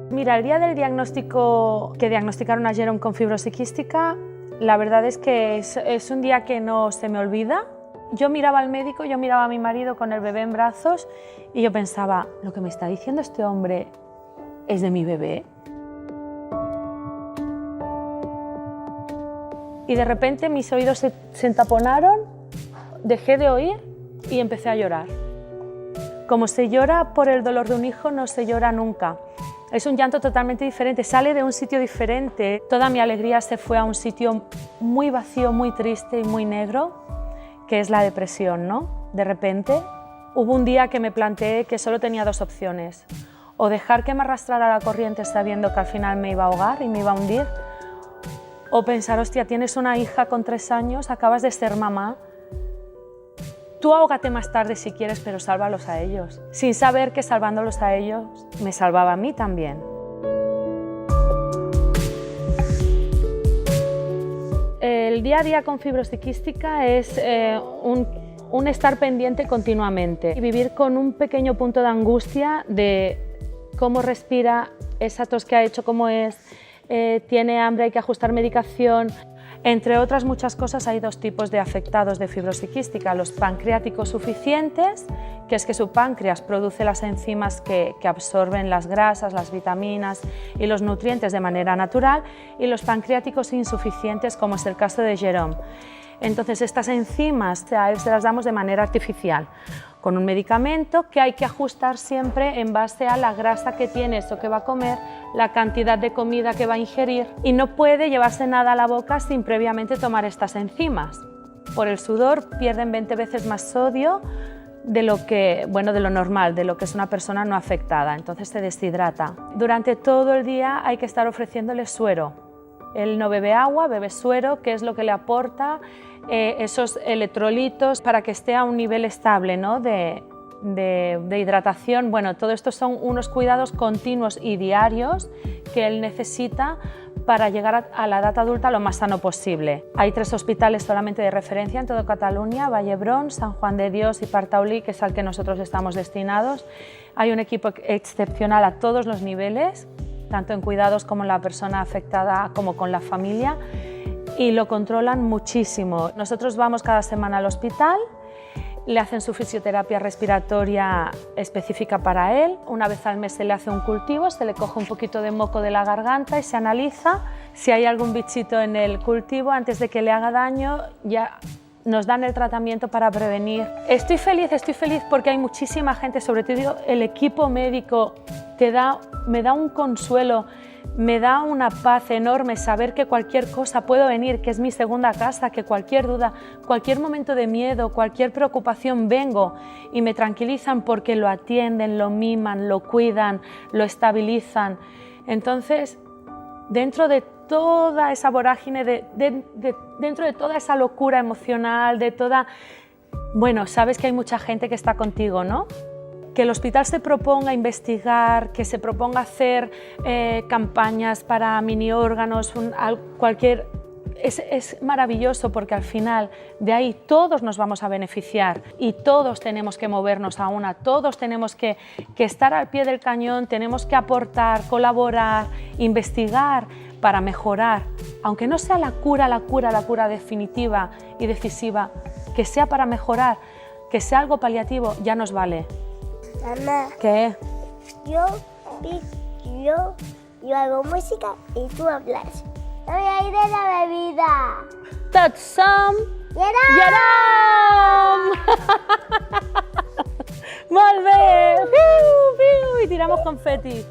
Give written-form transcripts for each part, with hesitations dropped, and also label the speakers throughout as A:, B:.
A: Mira, el día del diagnóstico que diagnosticaron a Jerome con fibrosis quística, la verdad es que es un día que no se me olvida. Yo miraba al médico, yo miraba a mi marido con el bebé en brazos y yo pensaba, lo que me está diciendo este hombre es de mi bebé. Y de repente mis oídos se entaponaron, dejé de oír y empecé a llorar. Como se llora por el dolor de un hijo, no se llora nunca. Es un llanto totalmente diferente, sale de un sitio diferente. Toda mi alegría se fue a un sitio muy vacío, muy triste y muy negro, que es la depresión, ¿no? De repente hubo un día que me planteé que solo tenía dos opciones: o dejar que me arrastrara la corriente sabiendo que al final me iba a ahogar y me iba a hundir, o pensar, hostia, tienes una hija con 3 años, acabas de ser mamá, tú ahógate más tarde si quieres, pero sálvalos a ellos, sin saber que salvándolos a ellos me salvaba a mí también. El día a día con fibrosis quística es un estar pendiente continuamente y vivir con un pequeño punto de angustia de cómo respira, esa tos que ha hecho, cómo es, tiene hambre, hay que ajustar medicación. Entre otras muchas cosas, hay dos tipos de afectados de fibrosis quística: los pancreáticos suficientes, que es que su páncreas produce las enzimas que absorben las grasas, las vitaminas y los nutrientes de manera natural, y los pancreáticos insuficientes, como es el caso de Jerome. Entonces, estas enzimas a él se las damos de manera artificial, con un medicamento que hay que ajustar siempre en base a la grasa que tiene eso que va a comer, la cantidad de comida que va a ingerir, y no puede llevarse nada a la boca sin previamente tomar estas enzimas. Por el sudor pierden 20 veces más sodio de lo normal, de lo que es una persona no afectada, entonces se deshidrata. Durante todo el día hay que estar ofreciéndole suero. Él no bebe agua, bebe suero, que es lo que le aporta esos electrolitos para que esté a un nivel estable, ¿no? de hidratación. Bueno, todo esto son unos cuidados continuos y diarios que él necesita para llegar a la edad adulta lo más sano posible. Hay 3 hospitales solamente de referencia en toda Cataluña: Vallebron, San Juan de Dios y Partaulí, que es al que nosotros estamos destinados. Hay un equipo excepcional a todos los niveles, tanto en cuidados como en la persona afectada como con la familia, y lo controlan muchísimo. Nosotros vamos cada semana al hospital, le hacen su fisioterapia respiratoria específica para él. Una vez al mes se le hace un cultivo, se le coge un poquito de moco de la garganta y se analiza. Si hay algún bichito en el cultivo, antes de que le haga daño, ya nos dan el tratamiento para prevenir. Estoy feliz porque hay muchísima gente, sobre todo el equipo médico, me da un consuelo, me da una paz enorme saber que cualquier cosa puedo venir, que es mi segunda casa, que cualquier duda, cualquier momento de miedo, cualquier preocupación vengo y me tranquilizan porque lo atienden, lo miman, lo cuidan, lo estabilizan. Entonces, dentro de toda esa vorágine, dentro de toda esa locura emocional, bueno, sabes que hay mucha gente que está contigo, ¿no? Que el hospital se proponga investigar, que se proponga hacer campañas para mini órganos, es maravilloso, porque al final de ahí todos nos vamos a beneficiar y todos tenemos que movernos a una, todos tenemos que estar al pie del cañón, tenemos que aportar, colaborar, investigar para mejorar, aunque no sea la cura definitiva y decisiva, que sea para mejorar, que sea algo paliativo, ya nos vale.
B: Mamá.
A: ¿Qué?
B: Yo hago música y tú hablas. No voy a ir de la bebida.
A: That's some Jerome! Molt bé! Y tiramos confeti.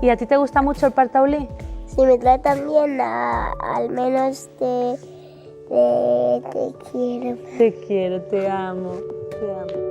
A: ¿Y a ti te gusta mucho el Partaulí?
B: Si me tratan bien, al menos te quiero.
A: Te quiero, te amo, te amo.